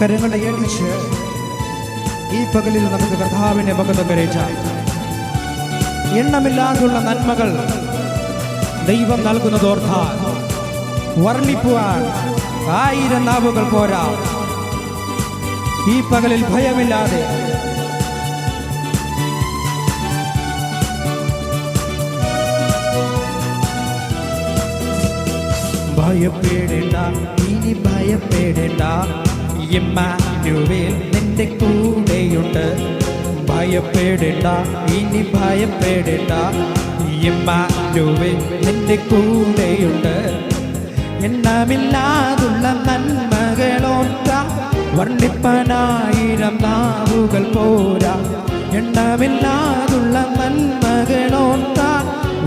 കരങ്ങളെ ഏൽപ്പിച്ച് ഈ പകലിൽ നമുക്ക് കർത്താവിനെ മകത കരേറ്റാം. എണ്ണമില്ലാതുള്ള നന്മകൾ ദൈവം നൽകുന്നതോർത്താൽ വർണ്ണിക്കുവാൻ 1000 നാവുകൾ പോരാ. ഈ പകലിൽ ഭയമില്ലാതെ ഭയപ്പെടേണ്ട, ഇനി ഭയപ്പെടേണ്ട, ഇമ്മാനുവേൽ നിന്റെ കൂടെയുണ്ട്. ഭയപ്പെടേണ്ട, ഇനി ഭയപ്പെടേണ്ട, ഇമ്മാനുവേൽ നിന്റെ കൂടെയുണ്ട്. എണ്ണമില്ലാതുള്ള നന്മകളോർത്ത വർണ്ണിപ്പനായിരം നാവുകൾ പോരാ. എണ്ണമില്ലാതുള്ള നന്മകളോർത്ത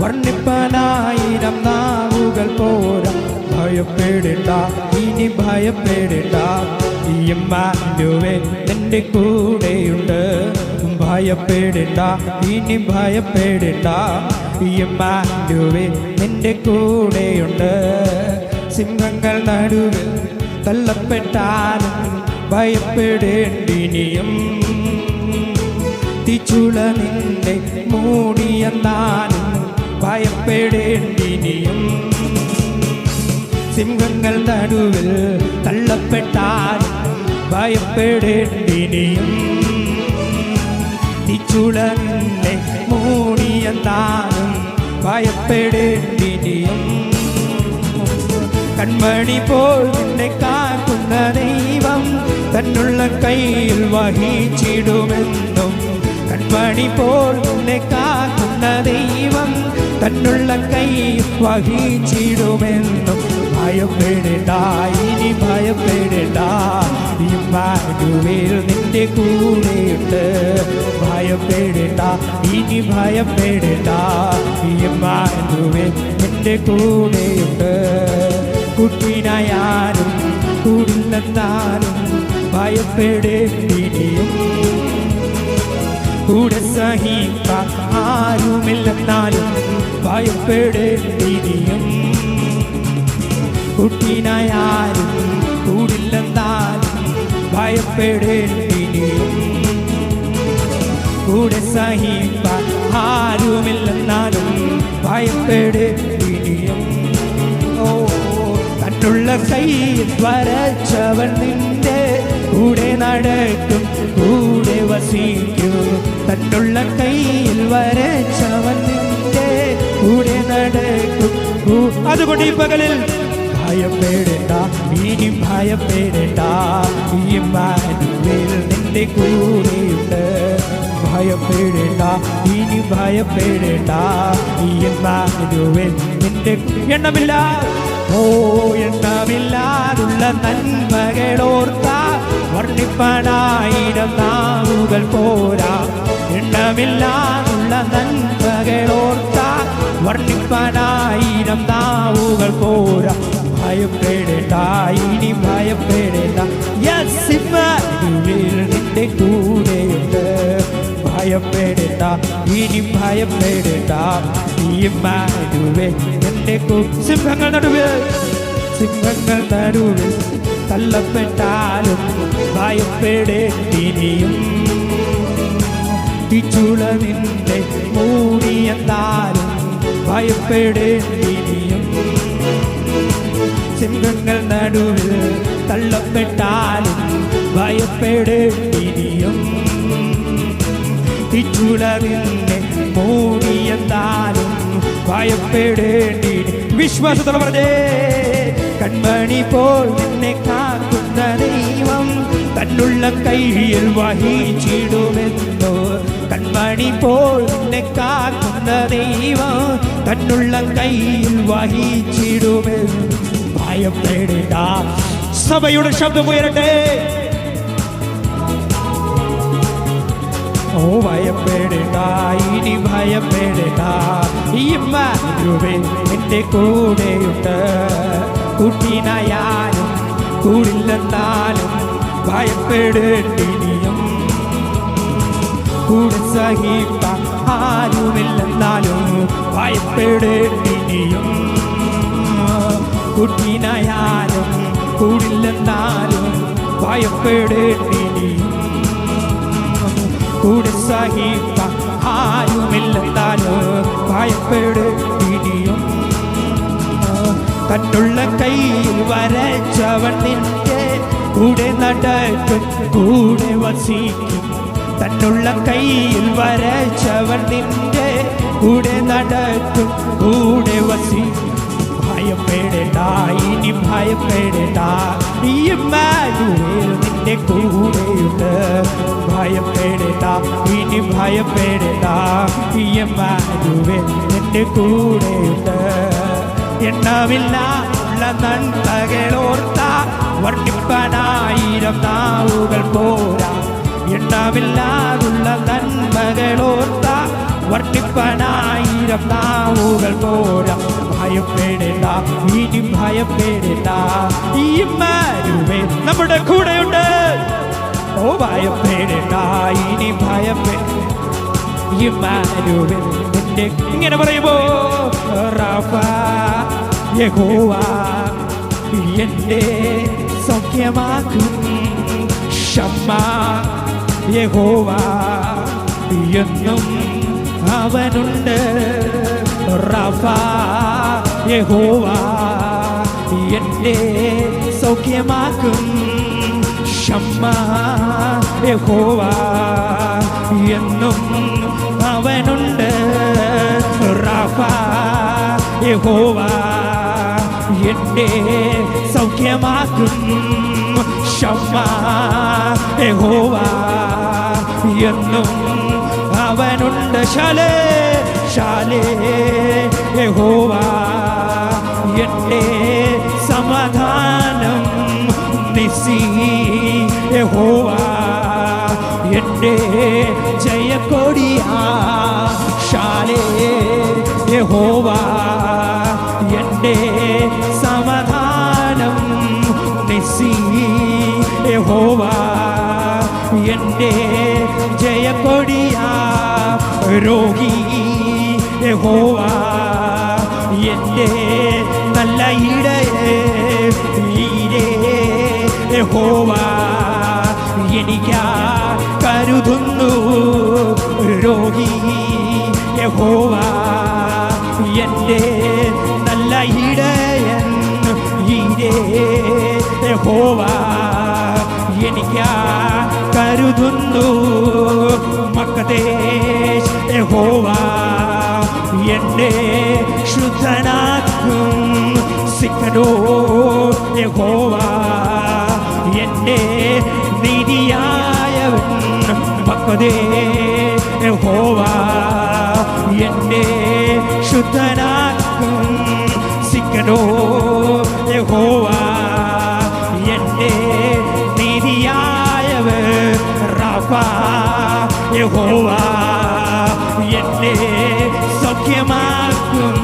വർണ്ണിപ്പനായിരം നാവുകൾ പോരാ. ഭയപ്പെടേണ്ട, ഇനി ഭയപ്പെടേണ്ട, ഇമ്മാനുവേൽ നിന്റെ കൂടെയുണ്ട്. ഭയപ്പെടേണ്ട, ഇനി ഭയപ്പെടേണ്ട, ഇമ്മാനുവേൽ നിന്റെ കൂടെയുണ്ട്. സിംഹങ്ങൾ നടുവിൽ തള്ളപ്പെട്ടാലും ഭയപ്പെടേണ്ടിനിയും. തീച്ചുള നിന്നെ മൂടിയെന്നാലും ഭയപ്പെടേണ്ടിനിയും. സിംഹങ്ങൾ നടുവിൽ തള്ളപ്പെട്ടാലും ഭയപ്പെടേണ്ടിനിയും. തീച്ചുള നിന്നെ മൂടിയെന്നാലും ഭയപ്പെടേണ്ടിനിയും. കൺമണി പോൽ നിന്നെ കാക്കുന്ന ദൈവം തന്നുള്ള കയ്യിൽ വഹിച്ചിടുമെന്നും. കൺമണി പോൽ നിന്നെ കാക്കുന്ന ദൈവം തന്നുള്ള കയ്യിൽ വഹിച്ചിടുമെന്നും. ഭയപ്പെടേണ്ട, ഇനി ഭയപ്പെടേണ്ട, ഇമ്മാനുവേൽ നിന്റെ കൂടെയുണ്ട്. ഭയപ്പെടേണ്ട, ഇനി ഭയപ്പെടേണ്ട, ഇമ്മാനുവേൽ നിന്റെ കൂടെയുണ്ട്. കുട്ടിനായാലും കൂടില്ലെന്നാലും ഭയപ്പെടേണ്ടിനിയും. കൂടെ സഹിക്കാൻ ആരുമില്ലെന്നാലും ഭയപ്പെടേണ്ടിനിയും. കുട്ടിനായാലും കൂടില്ലെന്നാലും ഭയപ്പെടേണ്ടിനിയും. കൂടെ സഹിക്കാൻ ആരുമില്ലെന്നാലും ഭയപ്പെടേണ്ടിനിയും. തന്നുള്ള കയ്യിൽ വരച്ചവൻ നിന്റെ കൂടെ നടക്കും, കൂടെ വസിക്കും. തന്നുള്ള കയ്യിൽ വരച്ചവൻ നിന്റെ കൂടെ നടക്കും. അതുകൊണ്ട് ഈ പകലിൽ ഭയപ്പെടേണ്ട, ഇനി ഭയപ്പെടേണ്ട, ഇമ്മാനുവേൽ നിന്റെ കൂടെയുണ്ട്. ഭയപ്പെടേണ്ട, ഇനി ഭയപ്പെടേണ്ട, ഇമ്മാനുവേൽ നിന്റെ എണ്ണമില്ല. എണ്ണമില്ലാതുള്ള നന്മകളോർത്ത വർണ്ണിപ്പനായിരം നാവുകൾ പോരാ. എണ്ണമില്ലാതുള്ള നന്മകളോർത്ത വർണ്ണിപ്പനായിരം നാവുകൾ പോരാ. ഭയപ്പെടേണ്ട, ഇനി ഭയപ്പെടേണ്ട, ഇമ്മാനുവേൽ നിന്റെ കൂടെയുണ്ട്. ഭയപ്പെടേണ്ട, ഇനി ഭയപ്പെടേണ്ട, ഇമ്മാനുവേൽ നിന്റെ സിംഹങ്ങൾ നടുവിൽ തള്ളപ്പെട്ടാലും ഭയപ്പെടേണ്ടിനിയും. തീച്ചുള നിന്നെ മൂടിയെന്നാലും ഭയപ്പെടേണ്ടിനിയും. സിംഹങ്ങൾ നടുവിൽ തള്ളപ്പെട്ടാലും ഭയപ്പെടേണ്ടിനിയും. തീച്ചുള നിന്നെ മൂടിയെന്നാലും ഭയപ്പെടേണ്ടി. വിശ്വാസത്തോടെ പറഞ്ഞേ, കൺമണി പോൽ നിന്നെ കാക്കുന്ന ദൈവം തന്നുള്ള കയ്യിൽ വഹിച്ചിടുമെന്നോ. കൺമണി പോൽ നിന്നെ കാക്കുന്ന ദൈവം തന്നുള്ള കയ്യിൽ വഹിച്ചിടുമെന്ന്. ഭയപ്പെടേണ്ട. സഭയുടെ ശബ്ദം ഉയരട്ടെ. ഭയപ്പെടേണ്ട, ഇനി ഭയപ്പെടേണ്ട, ഇമ്മാനുവേൽ നിന്റെ കൂടെയുണ്ട്. കുട്ടിനായാലും കൂടില്ലെന്നാലും ഭയപ്പെടേണ്ടിനിയും. കൂടെ സഹിക്കാൻ ആരുമില്ലെന്നാലും ഭയപ്പെടേണ്ടിനിയും. കുട്ടിനായാലും കൂടില്ലെന്നാലും ഭയപ്പെടേണ്ടിനിയും കൂടെ സഹിപ്പാൻ ആരുമില്ലെന്നാലും ഭയപ്പെടേണ്ടിനിയും തന്നുള്ള കയ്യിൽ വരച്ചവൻ നിന്റെ കൂടെ നടക്കും കൂടെ വസിക്കും തന്നുള്ള കയ്യിൽ വരച്ചവൻ നിന്റെ കൂടെ നടക്കും കൂടെ വസിക്കും ഭയപ്പെടേണ്ട ഇനി ഭയപ്പെടേണ്ട ഈ ഇമ്മാനുവേൽ നിന്റെ കൂടെയുണ്ട് ഭയപ്പെടേണ്ട ഇനി ഭയപ്പെടേണ്ട ഈ ഇമ്മാനുവേൽ നിന്റെ കൂടെയുണ്ട് എണ്ണമില്ല ഉള്ള നന്മകളോർത്ത വർണ്ണിപ്പാനായിരം നാവുകൾ പോരാ എണ്ണമില്ലാതുള്ള നന്മകളോർത്ത വർണ്ണിപ്പാനായിരം നാവുകൾ പോരാ ഭയപ്പെടേണ്ട ഇനി ഭയപ്പെടേണ്ട ഈ ഇമ്മാനുവേൽ നമ്മുടെ കൂടെയുണ്ട് ഓ ഭയപ്പെടേണ്ട ഇനി ഭയപ്പെടേണ്ട ഇമ്മാനുവേൽ നിന്റെ ഇങ്ങനെ പറയുമ്പോ റാഫ യഹോവ എന്റെ സൗഖ്യമാക്കും ഷമ്മ യഹോവ എന്നും അവനുണ്ട് റാഫ യഹോവ എന്റെ സൗഖ്യമാക്കും ഷമ്മ യഹോവ എന്നും അവനുണ്ട് റാഫ യഹോവ എന്റെ സൗഖ്യമാക്കും ഷമ്മ യഹോവ എന്നും അവനുണ്ട് ശാലേ ശാലേ യഹോവ എന്റെ സമാധാനം നിസി യഹോവ എന്റെ ജയക്കൊടിയാ ശാലേ യഹോവ എന്റെ സമാധാനം നിസി യഹോവ എന്റെ ജയക്കൊടിയാ രോഗി യഹോവ എന്റെ നല്ല ഇടയേ യഹോവ എനിക്കാ കരുതുന്നു രോഗി യഹോവ എന്റെ നല്ല ഇടയൻ യഹോവ എനിക്കാ കരുതുന്നു മക്കദേശ് യഹോവ എന്നെ ശുദ്ധനാക്കും സിക്കനോ യഹോവ എന്നെ നീതിയായവൻ മക്കദേശ് യഹോവ എന്നെ ശുദ്ധനാക്കും സിക്കനോ യഹോവ എന്നെ നീതിയായവൻ റാഫ യഹോവ എന്നെ സൗഖ്യമാക്കും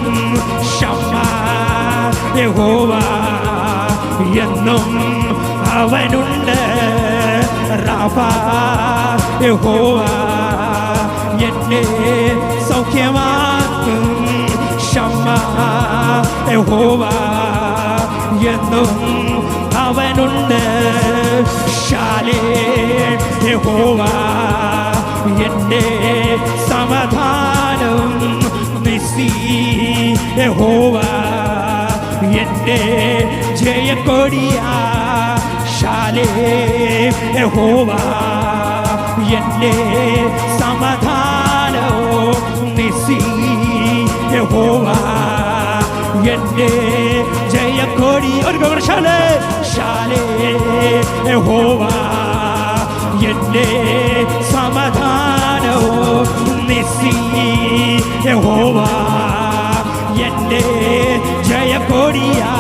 ഷമ്മ യഹോവ എന്നും അവനുണ്ട് റാഫ യഹോവ എന്നെ സൗഖ്യമാക്കും ഷമ്മ യഹോവ എന്നും അവനുണ്ട് ശാലേ യഹോവ എന്റെ സമാധാനം നിസി യഹോവ എന്റെ ജയക്കൊടിയാ ശാലേ യഹോവ എന്റെ സമാധാനം നിസി യഹോവ എന്റെ ജയക്കൊടി ഒരു ശാലേ ശാലേ യഹോവ എന്റെ സമാധാനവും നിസി യഹോവ എന്റെ ജയക്കൊടിയാ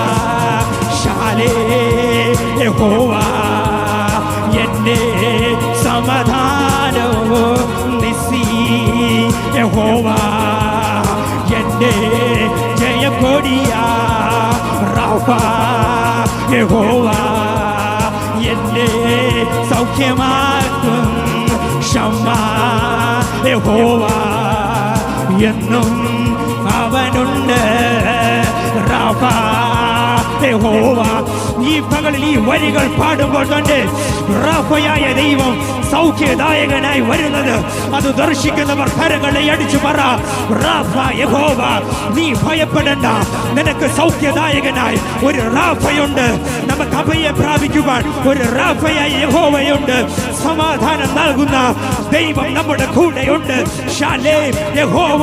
ശാലേ യഹോവ എന്റെ സമാധാനവും നിസി യഹോവ എന്റെ ജയക്കൊടിയാ റാഫ യഹോവ എന്നെ സൗഖ്യമാക്കും ഷമ്മ യഹോവ എന്നും അവനുണ്ട് റാഫ യഹോവ ഈ പകലിൽ ഈ വരികൾ പാടുമ്പോൾ തന്നെ റാഫയായ ദൈവം സൗഖ്യദായകനായി വരുന്നത് അത് ദർശിക്കുന്നവർ കരങ്ങളെ അടിച്ചു പറ, റാഫ യഹോവ, നീ ഭയപ്പെടണ്ട, നിനക്ക് സൗഖ്യദായകനായി ഒരു റാഫയുണ്ട്. നമുക്ക് അഭയം പ്രാപിക്കുവാൻ ഒരു റാഫയായ യഹോവയുണ്ട്. സമാധാനം നൽകുന്ന ദൈവം നമ്മുടെ കൂടെയുണ്ട്. ശാലേം യഹോവ,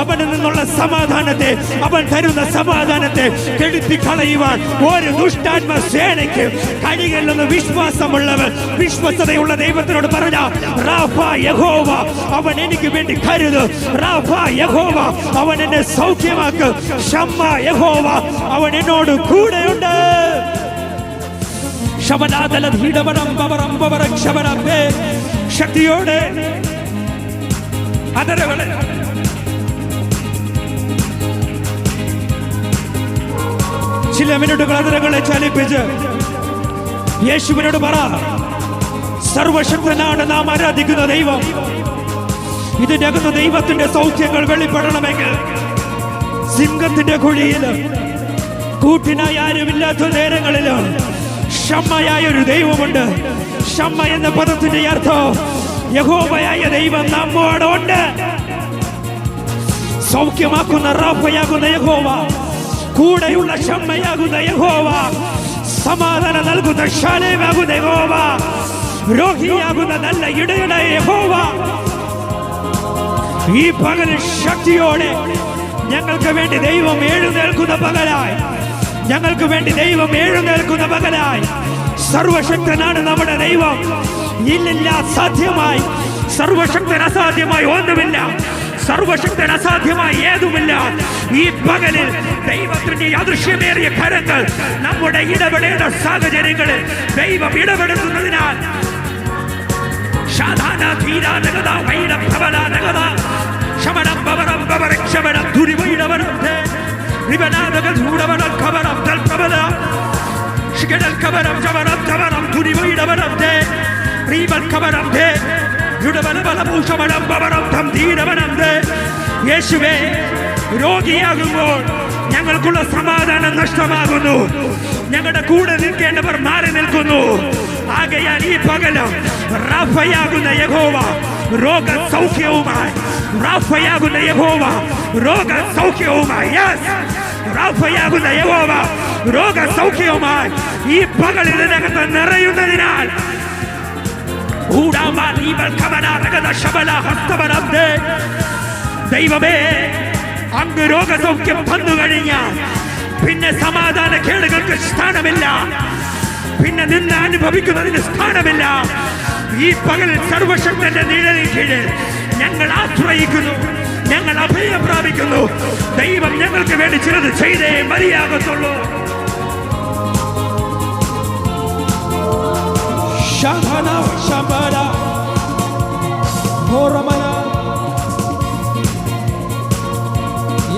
അവനിൽ നിന്നുള്ള സമാധാനത്തെ, അവൻ തരുന്ന സമാധാനത്തെ കെടുത്തി കളയുവാൻ ഒരു ദുഷ്ടാത്മ സേനയ്ക്ക് കഴിയില്ലെന്ന് വിശ്വാസമുള്ളവർ വിശ്വസ്തതയുള്ള ദൈവത്തിനോട് പറഞ്ഞ, റാഫ യഹോവ, അവൻ എനിക്ക് വേണ്ടി കരുത്. റാഫ യഹോവ, അവൻ എന്നെ സൗഖ്യമാക്കും. ഷമ്മ യഹോവ, അവൻ എന്നോട് കൂടെയുണ്ട്. ശക്തിയോടെ അതരകളെ ചില മിനിറ്റുകൾ അതിരകളെ ചലിപ്പിച്ച് യേശുവിനോട് പറ, സർവശക്തനാണ് നാം ആരാധിക്കുന്ന ദൈവം. ഇതിനകത്ത് ദൈവത്തിന്റെ സൗഖ്യങ്ങൾ വെളിപ്പെടണമെങ്കിൽ സിംഹത്തിന്റെ കുഴിയിൽ കൂട്ടിനായി ആരുമില്ലാത്ത നേരങ്ങളില് ഷമ്മയായ ഒരു ദൈവമുണ്ട്. ഷമ്മ എന്ന പദത്തിന്റെ അർത്ഥം യഹോവയായ ദൈവം നമ്മോടുണ്ട്. സൗഖ്യമാക്കുന്ന റാഫയാകുന്ന യഹോവ, കൂടെയുള്ള ഷമ്മയാകുന്ന യഹോവ, സമാധാനം നൽകുന്ന ശാലേമാകുന്ന യഹോവ, രോഗിയാകുന്ന നല്ല ഇടയനായ യഹോവ. ഈ പകൽ ശക്തിയോടെ ഞങ്ങൾക്ക് വേണ്ടി ദൈവം എഴുന്നേൽക്കുന്ന പകലായി, ഞങ്ങൾക്ക് വേണ്ടി ദൈവം എഴുന്നേൽക്കുന്ന പകലായി. സർവശക്തനാണ് നമ്മുടെ ദൈവം. ഇല്ലില്ല സാധ്യമായി, സർവശക്തൻ അസാധ്യമായി ഒന്നുമില്ല, സർവശക്തൻ അസാധ്യമായി ഏതുമില്ല. ഈ പകലിൽ ദൈവത്തിന്റെ അദൃശ്യമേറിയ കരങ്ങൾ നമ്മുടെ ഇടപെടേണ്ട സാഹചര്യങ്ങളിൽ ദൈവം ഇടപെടുന്നതിനാൽ യേശുവേ, രോഗിയാകുമ്പോൾ ഞങ്ങൾക്കുള്ള സമാധാനം നഷ്ടമാകുന്നു. ഞങ്ങളുടെ കൂടെ നിൽക്കേണ്ടവർ മാറി നിൽക്കുന്നു. ആകയാൽ ഈ പകലും റാഫയാകുന്ന യഹോവ രോഗസൗഖ്യവുമായി, റാഫയാകുന്ന യഹോവ രോഗസൗഖ്യവുമായി, റാഫയാകുന്ന യഹോവ രോഗസൗഖ്യവുമായി ഈ പകൽ ഇതിനകത്ത് നിറയുന്നതിനാൽ ദൈവമേ, അങ്ങ് രോഗസൗഖ്യം വന്നു കഴിഞ്ഞാൽ പിന്നെ സമാധാന കേടുകൾക്ക് സ്ഥാനമില്ല, പിന്നെ നിന്ന് അനുഭവിക്കുന്നതിന് സ്ഥാനമില്ല. ഈ പകൽ സർവശക്തന്റെ നിഴലിൽ കീഴിൽ ഞങ്ങൾ ആശ്രയിക്കുന്നു, ഞങ്ങൾ അഭയം പ്രാപിക്കുന്നു. ദൈവം ഞങ്ങൾക്ക് വേണ്ടി ചിലത് ചെയ്തേ മതിയാകത്തുള്ളൂ.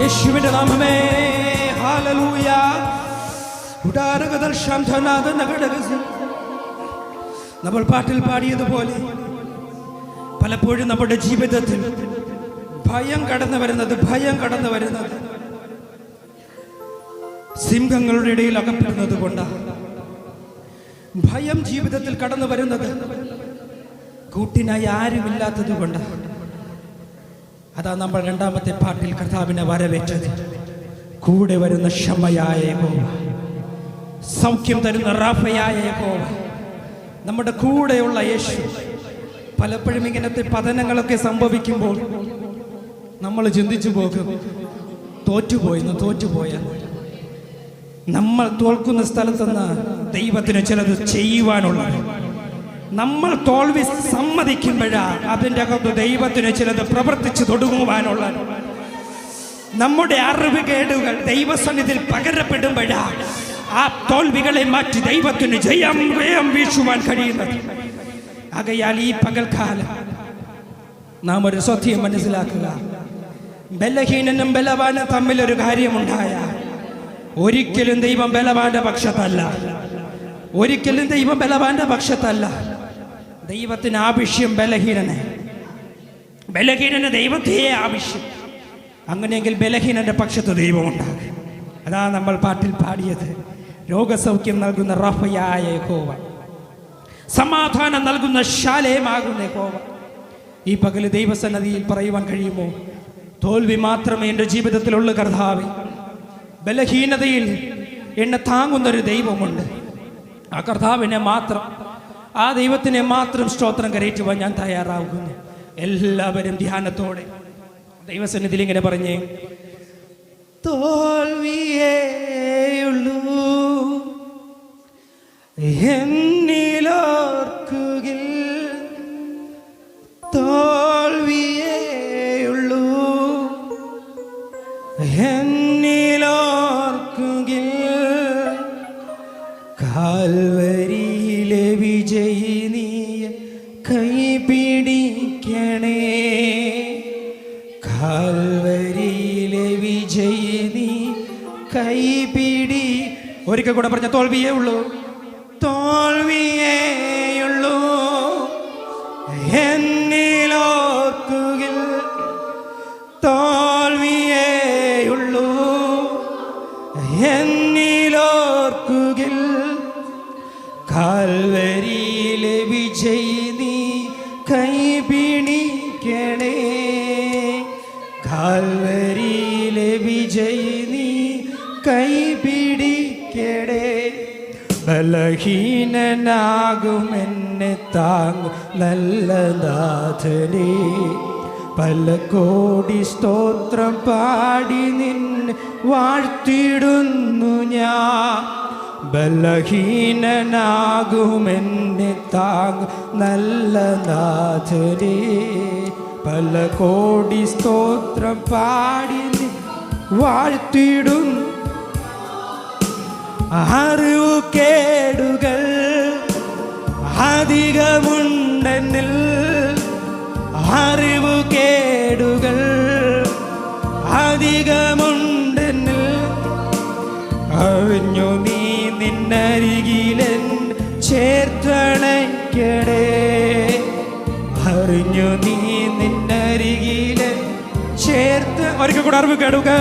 യേശുവിന്റെ നാമമേ, ഹല്ലേലൂയ. നമ്മൾ പാട്ടിൽ പാടിയതുപോലെ പലപ്പോഴും നമ്മുടെ ജീവിതത്തിൽ ഭയം കടന്നു വരുന്നത് സിംഹങ്ങളുടെ ഇടയിൽ അകപ്പെടുന്നത് കൊണ്ടാണ്. ഭയം ജീവിതത്തിൽ കടന്നു വരുന്നത് കൂട്ടിനായി ആരുമില്ലാത്തത് കൊണ്ടാണ്. അതാ നമ്മൾ രണ്ടാമത്തെ പാട്ടിൽ കർത്താവിനെ വരവേറ്റത്. കൂടെ വരുന്ന ക്ഷമയായ യഹോവ, സൗഖ്യം തരുന്ന റാഫയായ യഹോവ, നമ്മുടെ കൂടെയുള്ള യേശു. പലപ്പോഴും ഇങ്ങനത്തെ പതനങ്ങളൊക്കെ സംഭവിക്കുമ്പോൾ നമ്മൾ ചിന്തിച്ചു പോകും, തോറ്റുപോയ. നമ്മൾ തോൽക്കുന്ന സ്ഥലത്തുനിന്ന് ദൈവത്തിന് ചിലത് ചെയ്യുവാനുള്ള, നമ്മൾ തോൽവി സമ്മതിക്കുമ്പോഴാണ് അതിൻ്റെ അകത്ത് ദൈവത്തിന് ചിലത് പ്രവർത്തിച്ചു തുടങ്ങുവാനുള്ള. നമ്മുടെ അറിവുകേടുകൾ ദൈവസന്നിധിയിൽ പകരപ്പെടുമ്പോഴാണ് ആ തോൽവികളെ മാറ്റി ദൈവത്തിന് ജയം വീശുവാൻ കഴിയുന്നത്. ആകയാൽ ഈ പകൽക്കാലം നാം ഒരു സത്യം മനസ്സിലാക്കുക. ബലഹീനനും ബലവാനും തമ്മിലൊരു കാര്യമുണ്ടായ ഒരിക്കലും ദൈവം ബലവാന്റെ പക്ഷത്തല്ല, ഒരിക്കലും ദൈവം ബലവാന്റെ പക്ഷത്തല്ല. ദൈവത്തിന് ആവശ്യം ബലഹീനന് ദൈവത്തെ ആവശ്യം. അങ്ങനെയെങ്കിൽ ബലഹീനന്റെ പക്ഷത്ത് ദൈവമുണ്ടാകും. അതാ നമ്മൾ പാട്ടിൽ പാടിയത്. രോഗസൗഖ്യം നൽകുന്ന റാഫയായ യഹോവ, സമാധാനം നൽകുന്ന ശാലേമാകുന്ന യഹോവ. ഈ പകല് ദൈവസന്നിധിയിൽ പറയുവാൻ കഴിയുമോ? തോൽവി മാത്രമേ എൻ്റെ ജീവിതത്തിലുള്ള കർത്താവേ. ബലഹീനതയിൽ എന്നെ താങ്ങുന്നൊരു ദൈവമുണ്ട്. ആ കർത്താവിനെ മാത്രം, ആ ദൈവത്തിനെ മാത്രം സ്തോത്രം കരയറ്റുവാൻ ഞാൻ തയ്യാറാകുന്നു. എല്ലാവരും ധ്യാനത്തോടെ ദൈവസന്നിധിയിൽ ഇങ്ങനെ പറഞ്ഞേ: തോൽവിയേയുള്ളൂ എന്നിലോർക്കുകിൽ, തോൽവിയേയുള്ളൂ എന്നിലോർക്കുകിൽ, കാൽവരിയിലെ വിജയി നീ കൈപിടിക്കണേ, കാൽവരിയിലെ വിജയി നീ കൈപിടി. ഒരിക്കൽ കൂടെ പറഞ്ഞ: തോൽവിയേ ഉള്ളൂ, തോൽവിയേയുള്ളൂ എന്നിലോർക്കുകിൽ, തോൽവിയേയുള്ളൂ എന്നിലോർക്കുകിൽ, കാൽവരിയിലെ വിജയി നീ കൈപിടിക്കണേ, കാൽവരിയിലെ വിജയി നീ കൈപിടിക്കണേ. ബലഹീനനാകുമെന്നെ താങ്ങും നല്ല നാഥനേ, പല കോടി സ്തോത്രം പാടി നിന്നെ വാഴ്ത്തിടുന്നു ഞാൻ. ബലഹീനനാകുമെന്നെ താങ്ങും നല്ല നാഥനേ, പല കോടി സ്തോത്രം പാടി വാഴ്ത്തിടും. അറിവുകേടുകൾ അധികമുണ്ടെന്നിൽ, അറിവുകേടുകൾ അധികമുണ്ടെന്നിൽ, അറിഞ്ഞു നീ നിന്നരികിലൻ ചേർത്തണയ്ക്കടേ, അറിഞ്ഞു നീ നിന്നരികിലൻ ചേർത്ത്. ഒരിക്കൽ കൂടെ അറിവുകേടുകൾ,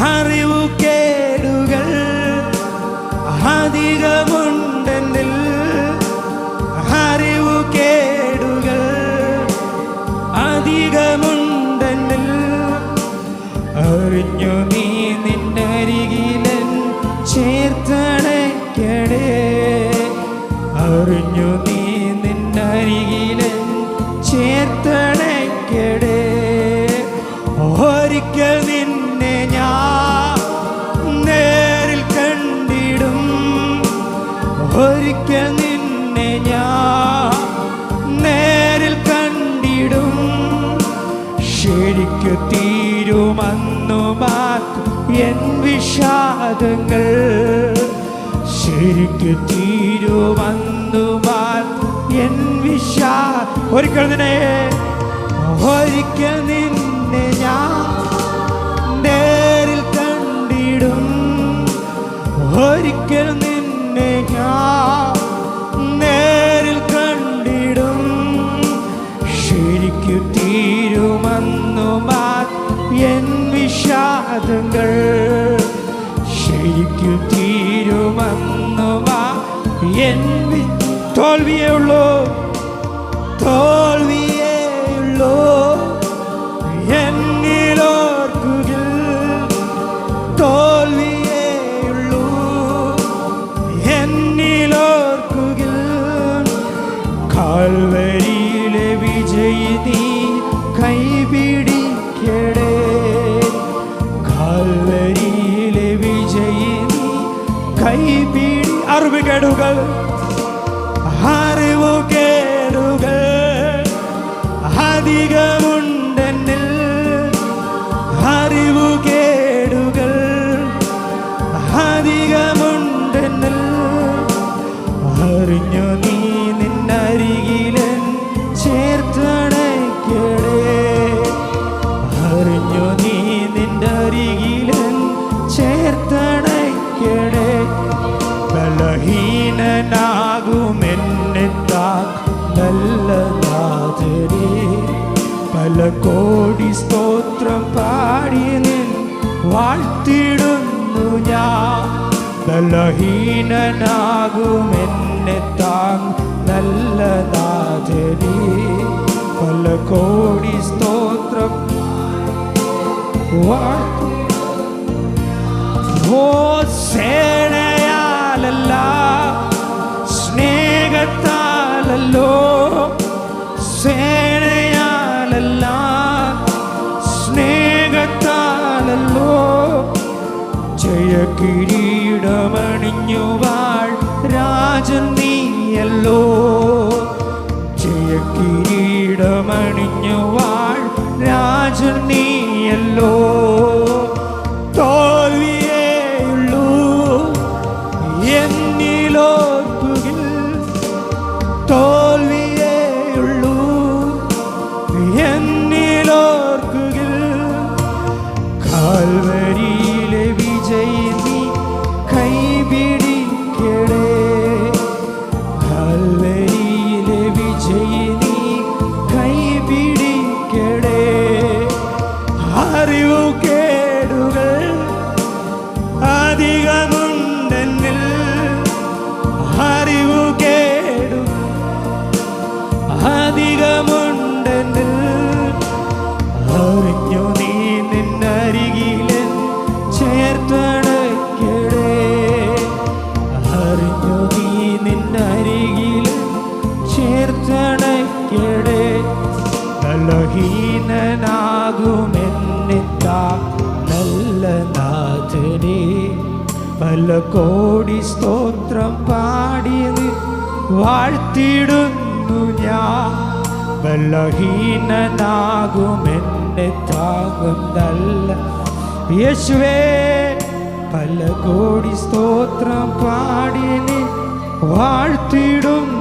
അറിവുകേടുകൾ അധികമുണ്ടെന്നിൽ, അറിവുകേടുകൾ അധികമുണ്ടെന്നിൽ, അറിഞ്ഞു നീ നിന്നരികിലൻ ചേർത്തണയ്ക്കടേ, അറിഞ്ഞു നീ നിന്നരികിലൻ ചേർത്തണയ്ക്കടേ. ഒരിക്കൽ നിന്നെ ഞാൻ നേരിൽ കണ്ടിടും, ഒരിക്കൽ നിന്നെ ഞാൻ നേരിൽ കണ്ടിടും, ശരിക്കു തീരുമന്നു മാറ്റും എൻ വിഷാദങ്ങൾ, ശരിക്കു തീരുമന്നു മാറ്റും എൻ ഒരിക്കൽ നിന്നെ, ഒരിക്കൽ നിന്നെ ഞാൻ നേരിൽ കണ്ടിടും, ഒരിക്കൽ നിന്നെ ഞാൻ നേരിൽ കണ്ടിടും, ശരിക്കു തീരുമന്നു എൻ വിഷാദങ്ങൾ, ശരിക്കു തീരുമന്നു എൻ തോൽവിയേ ഉള്ളൂ, തോൽവിയേ ഉള്ളൂ എന്നിലോർക്കുകിൽ, തോൽവിയേ ഉള്ളൂ എന്നിലോർക്കുകിൽ, കാൽവരിയിലെ വിജയി നീ കൈപിടിക്കടേ, കാൽവരിയിലെ വിജയി നീ കൈപിടി. അറിവുകേടുകൾ അറിവുകേടുകൾ അധികമുണ്ടെന്നിൽ, അറിവുകേടുകൾ അധികമുണ്ടെന്നിൽ, അറിഞ്ഞു നീ നിന്നരികിലൻ ചേർത്തണയ്ക്കടേ, അറിഞ്ഞു നീ നിന്റെ അരികിലൻ ചേർത്തണയ്ക്കടേ. ബലഹീനനാകുമെന്നെ നല്ല നാഥനേ, പല കോടി സ്തോത്രം പാടി നിൻ വാഴ്ത്തിടുന്നു ഞാൻ. ബലഹീനനാകുമെന്നെ നല്ല നാഥനേ പല കോടി സ്തോത്രം ഓ സേനയാലല്ല സ്നേഹത്താലല്ലോ സേനയാലല്ല സ്നേഹത്താലല്ലോ ജയ കിരീടമണിഞ്ഞു വാൾ രാജൻ നീയല്ലോ ജയ കിരീടമണിഞ്ഞു വാൾ രാജൻ നീയല്ലോ തോൽവിയേയുള്ളൂ എന്നിലോർക്കുകിൽ തോൽവിയേയുള്ളൂ എന്നിലോർക്കുകിൽ കാൽവരിയിലെ വിജയി നീ കൈപിടിക്കടേ കാൽവരിയിലെ വിജയി നീ കൈപിടിക്കടേ അറിവു കേടുകൾ അധികമുണ്ടെന്നിൽ അറിവു കേടു അധികമുണ്ടെന്നിൽ അറിഞ്ഞു നീ നിന്നരികിലെ ചേർത്തടക്കടേ അറിഞ്ഞു നീ നിന്നരികിലെ ചേർത്തടക്കടേ ബലഹീനനാകുമെന്നിത്താ നല്ല നാഥനേ പല കോടി സ്തോത്രം പാടിയത് വാഴ്ത്തിടുന്നു ഞാൻ ബലഹീനനാകുമെന്നെ താകും നല്ല യേശുവേ പല കോടി സ്തോത്രം പാടിയത് വാഴ്ത്തിടുന്നു